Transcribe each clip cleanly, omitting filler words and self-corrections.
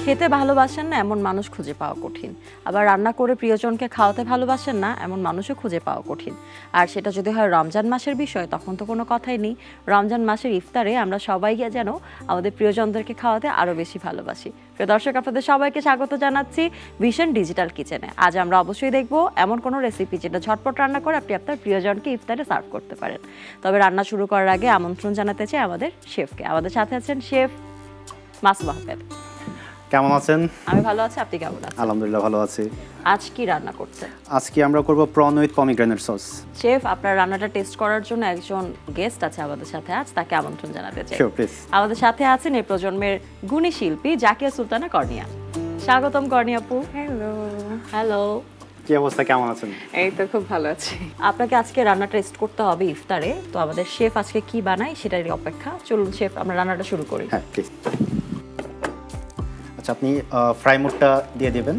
খেতে ভালোবাসেন না এমন মানুষ খুঁজে পাওয়া কঠিন, আবার রান্না করে প্রিয়জনকে খাওয়াতে ভালোবাসেন না এমন মানুষও খুঁজে পাওয়া কঠিন। আর সেটা যদি হয় রমজান মাসের বিষয়, তখন তো কোনো কথাই নেই। রমজান মাসের ইফতারে আমরা সবাই যেন আমাদের প্রিয়জনদেরকে খাওয়াতে আরও বেশি ভালোবাসি। প্রিয় দর্শক, আপনাদের সবাইকে স্বাগত জানাচ্ছি ভিশন ডিজিটাল কিচেনে। আজ আমরা অবশ্যই দেখব এমন কোনো রেসিপি যেটা ঝটপট রান্না করে আপনি আপনার প্রিয়জনকে ইফতারে সার্ভ করতে পারেন। তবে রান্না শুরু করার আগে আমন্ত্রণ জানাতে চাই আমাদের শেফকে। আমাদের সাথে আছেন শেফ মাসুম আহমেদ। কেমন আছেন? আমি ভালো আছি, আপনি কেমন আছেন? আলহামদুলিল্লাহ ভালো আছি। আজ কি রান্না করছেন? আজকে আমরা করব prawn with pomegranate sauce. Chef, আপনার রান্নাটা টেস্ট করার জন্য একজন গেস্ট আছে আমাদের সাথে, আজ তাকে আমন্ত্রণ জানাতে চাই। Sure, please. আমাদের সাথে আছেন এই প্রজন্মের গুণী শিল্পী জাকিয়া সুলতানা কর্নিয়া। স্বাগতম কর্নিয়া আপু। হ্যালো। হ্যালো। কি অবস্থা, কেমন আছেন? এই তো খুব ভালো আছি। আপনাকে আজকে রান্না টেস্ট করতে হবে ইফতারে, তো আমাদের শেফ আজকে কি বানায় সেটারই অপেক্ষা। চলুন শেফ, আমরা রান্নাটা শুরু করি। হ্যাঁ, প্লিজ। আচ্ছা, আপনি ফ্রাই মোডটা দিয়ে দিবেন।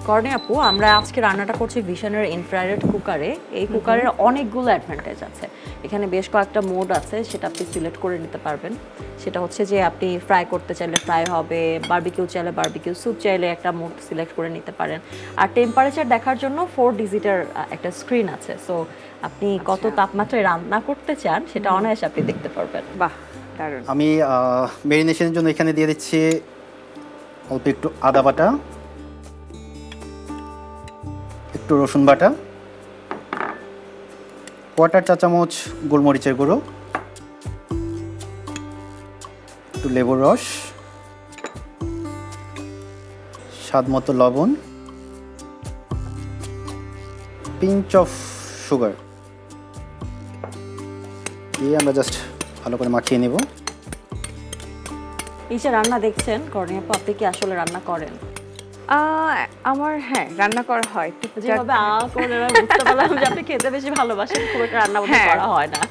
কর্নিয়া আপু, আমরা আজকে রান্নাটা করছি ভিশনের ইনফ্রারেড কুকারে। এই কুকারের অনেকগুলো অ্যাডভান্টেজ আছে। এখানে বেশ কয়েকটা মোড আছে, সেটা আপনি সিলেক্ট করে নিতে পারবেন। সেটা হচ্ছে যে আপনি ফ্রাই করতে চাইলে ফ্রাই হবে, বারবিকিউ চাইলে বারবিকিউ, স্যুপ চাইলে একটা মোড সিলেক্ট করে নিতে পারেন। আর টেম্পারেচার দেখার জন্য 4 ডিজিটের একটা স্ক্রিন আছে। সো আপনি কত তাপমাত্রায় রান্না করতে চান সেটা অনায়াসে আপনি দেখতে পারবেন। বাহ, দারুণ। আমি মেরিনেশনের জন্য এখানে দিয়ে দিচ্ছি অল্প একটু আদা বাটা, একটু রসুন বাটা, কোয়ার্টার চা চামচ গোলমরিচের গুঁড়ো, একটু লেবুর রস, স্বাদ মতো লবণ, পিঞ্চ অফ সুগার দিয়ে আমরা জাস্ট ভালো করে মাখিয়ে নেব। এই যে রান্না দেখছেন কর্নিয়া আপু, আপনি কি আসলে রান্না করেন? আমার রান্না করা হয় যেভাবে করে বুঝতে পারলাম যে আপনি খেতে বেশি ভালোবাসেন, খুব একটা রান্না বান্না হ্যাঁ। করা হয় না।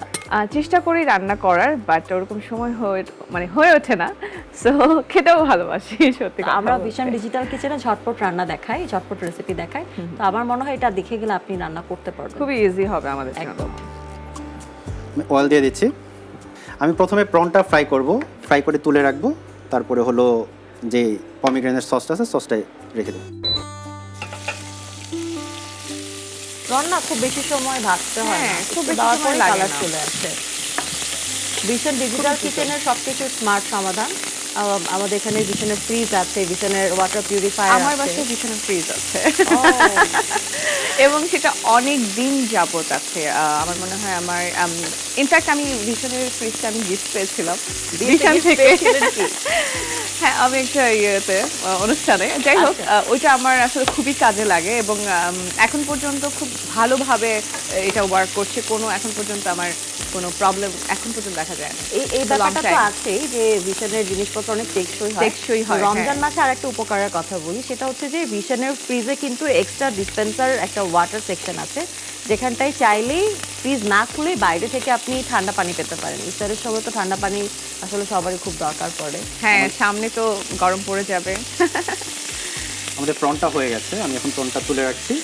চেষ্টা করি রান্না করার, বাট ওরকম সময় হয়ে ওঠে না। সো খেতেও ভালোবাসি সত্যি তো কথা আমরা বলতে। ভিশন ডিজিটাল কিচেনে ঝটপট রান্না দেখাই, ঝটপট রেসিপি দেখাই। তো আমার মনে হয় এটা দেখে গেলে আপনি রান্না করতে পারবেন। খুবই ইজি হবে আমাদের জন্য। একদম। আমি অয়েল দিয়ে দিচ্ছি। আমি প্রথমে প্রনটা ফ্রাই করব, ফ্রাই করে তুলে রাখবো। তারপরে হলো যে পমিগ্রেনেট সসটা আছে, সসটা রেখে দেবো। রান্না খুব বেশি সময় ভাজতে হয় না, হ্যাঁ, খুব খুব বেশি বেশি সময় সময় লাগে কালার না। চলে আসে। ভিশন ডিজিটাল কিচেনের সবকিছু স্মার্ট সমাধান। আমাদের এখানে ভিশনের ফ্রিজ আছে, ভিশনের ওয়াটার পিউরিফায়ার আছে। আমার বাসায় ভীষণ ফ্রিজ আছে ও, এবং সেটা অনেক দিন যাবত আছে। আমার মনে হয় আমার ইনফ্যাক্ট আমি ভীষণের ফ্রিজটা আমি গিফট পেয়েছিলাম ভীষণ থেকে। হ্যাঁ, আমি একটা অনুষ্ঠানে, যাই হোক, আচ্ছা। ওইটা আমার আসলে খুবই কাজে লাগে এবং এখন পর্যন্ত খুব ভালোভাবে এটা ওয়ার্ক করছে। এখন পর্যন্ত আমার কোনো প্রবলেম এখন পর্যন্ত দেখা যায় না। এই ব্যাপারটা তো আছেই যে ভিশনের জিনিসপত্র অনেক টেকসই হয়। রমজান মাসে আর একটা উপকারের কথা বলি, সেটা হচ্ছে যে ভিশনের ফ্রিজে কিন্তু এক্সট্রা ডিসপেন্সার একটা ওয়াটার সেকশন আছে, যেখানটায় চাইলেই ফ্রিজ না খুলেই বাইরে থেকে আপনি ঠান্ডা পানি পেতে পারেন। ইফতারের সময় তো ঠান্ডা পানি আসলে সবারই খুব দরকার পড়ে। হ্যাঁ, সামনে তো গরম পড়ে যাবে। আমাদের প্রনটা হয়ে গেছে, আমি এখন প্রনটা তুলে রাখছি।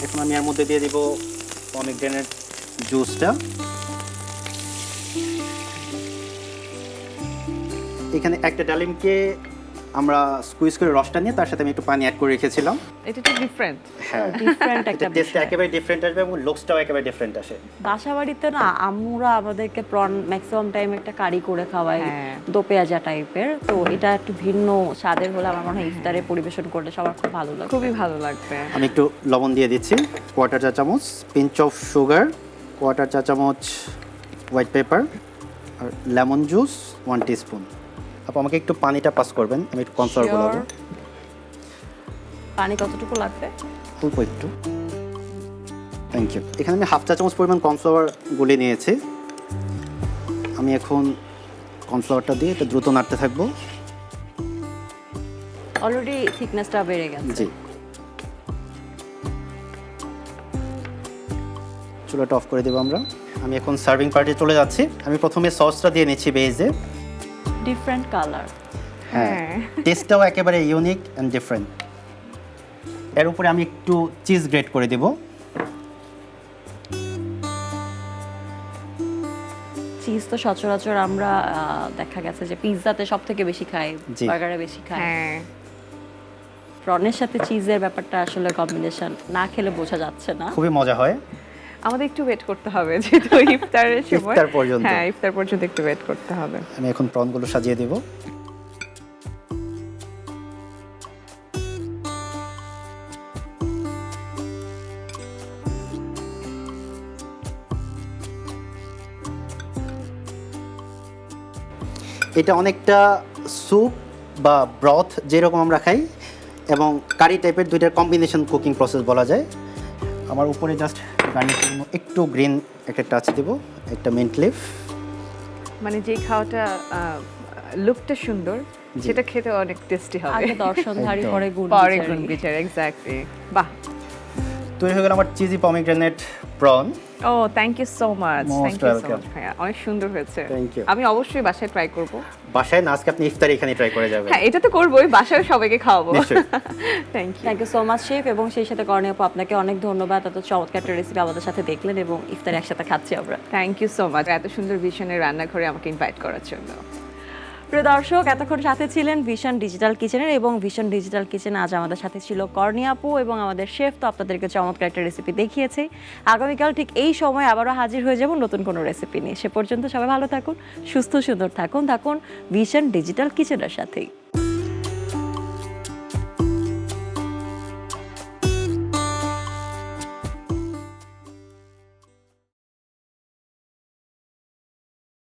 এখন আমি এর মধ্যে দিয়ে দিব পমিগ্রেনেট জুসটা। এখানে একটা ডালিমকে আমরা স্কুইজ করে রসটা নিয়ে তার সাথে আমি একটু পানি অ্যাড করে রেখেছিলাম। এটা তো ডিফারেন্ট। হ্যাঁ, ডিফারেন্ট এটা একটা টেস্টটা বিষয়। একেবারে ডিফারেন্ট আসবে এবং লুকসটাও একেবারে ডিফারেন্ট আসে। বাসা বাড়িতে না আম্মুরা আমাদেরকে প্রন ম্যাক্সিমাম টাইম একটা কারি করে খাওয়ায়, হ্যাঁ। দো পেঁয়াজা টাইপের। তো এটা একটু ভিন্ন স্বাদের হলে আমার মনে হয় ইফতারে পরিবেশন করলে সবার খুব ভালো লাগে। খুবই ভালো লাগবে। আমি একটু লবণ দিয়ে দিচ্ছি, কোয়ার্টার চা চামচ, পিঞ্চ অফ সুগার, কোয়ার্টার চা চামচ হোয়াইট পেপার, আর লেমন জুস 1 টিস্পুন। আপু আমাকে একটু পানিটা পাস করবেন, আমি একটু কর্নফ্লাওয়ার গুলাবো। পানি কতটুকু লাগবে? অল্প একটু, থ্যাংক ইউ। এখানে আমি 1/2 চা চামচ পরিমাণ কর্নফ্লাওয়ার গুলে নিয়েছি। আমি এখন কর্নফ্লাওয়ারটা দিয়ে এটা দ্রুত নাড়তে থাকবো। অলরেডি থিকনেসটা বেড়ে গেছে। জি, চুলাটা অফ করে দেবো আমরা। আমি এখন সার্ভিং পার্টে চলে যাচ্ছি। আমি প্রথমে সসটা দিয়ে নিচ্ছি বেজে। Different colour. হ্যাঁ, টেস্টটাও একেবারে ইউনিক অ্যান্ড ডিফারেন্ট। এর উপরে আমি একটু চিজ গ্রেট করে দেব। চিজ তো সচরাচর আমরা দেখা গেছে যে পিৎজাতে সব থেকে বেশি খাই, জি। বার্গারে বেশি খাই। হ্যাঁ প্রনের সাথে চিজের ব্যাপারটা আসলে কম্বিনেশন না খেলে বোঝা যাচ্ছে না। খুবই মজা হয়। আমাদের একটু ওয়েট করতে হবে যেহেতু ইফতারের সময়। ইফতার পর্যন্ত। হ্যাঁ ইফতার পর্যন্ত একটু ওয়েট করতে হবে। আমি এখন প্রনগুলো সাজিয়ে দেব। এটা অনেকটা স্যুপ বা ব্রথ যেরকম আমরা খাই এবং কারি টাইপের দুইটার কম্বিনেশন কুকিং প্রসেস বলা যায়। আমার উপরে জাস্ট গার্নিশের জন্য একটু গ্রিন একটা টাচ দেব, একটা মিন্ট লিফ। মানে যেই খাওয়াটা লুকটা সুন্দর জি। সেটা খেতে অনেক টেস্টি হবে। আগে দর্শনধারী একদম। পরে গুড় পরে বিচারি। গুণ বিচার এক্স্যাক্টলি। বাহ, তৈরি হয়ে গেল আমার cheesy pomegranate prawn. O thank you so much, Most thank you so welcome. Much ভাইয়া, অনেক সুন্দর হয়েছে। Thank you. আমি অবশ্যই বাসায় ট্রাই করব। বাসায় না, আজকে আপনি ইফতারি এখানে ট্রাই করে যাবেন। হ্যাঁ এটা তো করবোই, বাসায় সবাইকে খাওয়াবো। নিশ্চয়ই। Thank you. Thank you so much chef, এবং সেই সাথে কর্ণী আপু আপনাকে অনেক ধন্যবাদ, এত চমৎকার একটা রেসিপি আমাদের সাথে দেখলেন এবং ইফতার একসাথে খাচ্ছি আমরা। থ্যাংক ইউ সো মাচ এত সুন্দর ভিশনের রান্নাঘরে আমাকে ইনভাইট করার জন্য। প্রিয় দর্শক, এতক্ষণ সাথে ছিলেন ভিশন ডিজিটাল কিচেনের, এবং ভিশন ডিজিটাল কিচেন আজ আমাদের সাথে ছিল কর্ণী আপু এবং আমাদের শেফ তো আপনাদেরকে চমৎকার একটা রেসিপি দেখিয়েছে। আগামীকাল ঠিক এই সময় আবারও হাজির হয়ে যাব নতুন কোনো রেসিপি নিয়ে। সে পর্যন্ত সবাই ভালো থাকুন, সুস্থ সুন্দর থাকুন, থাকুন ভিশন ডিজিটাল কিচেনের সাথেই।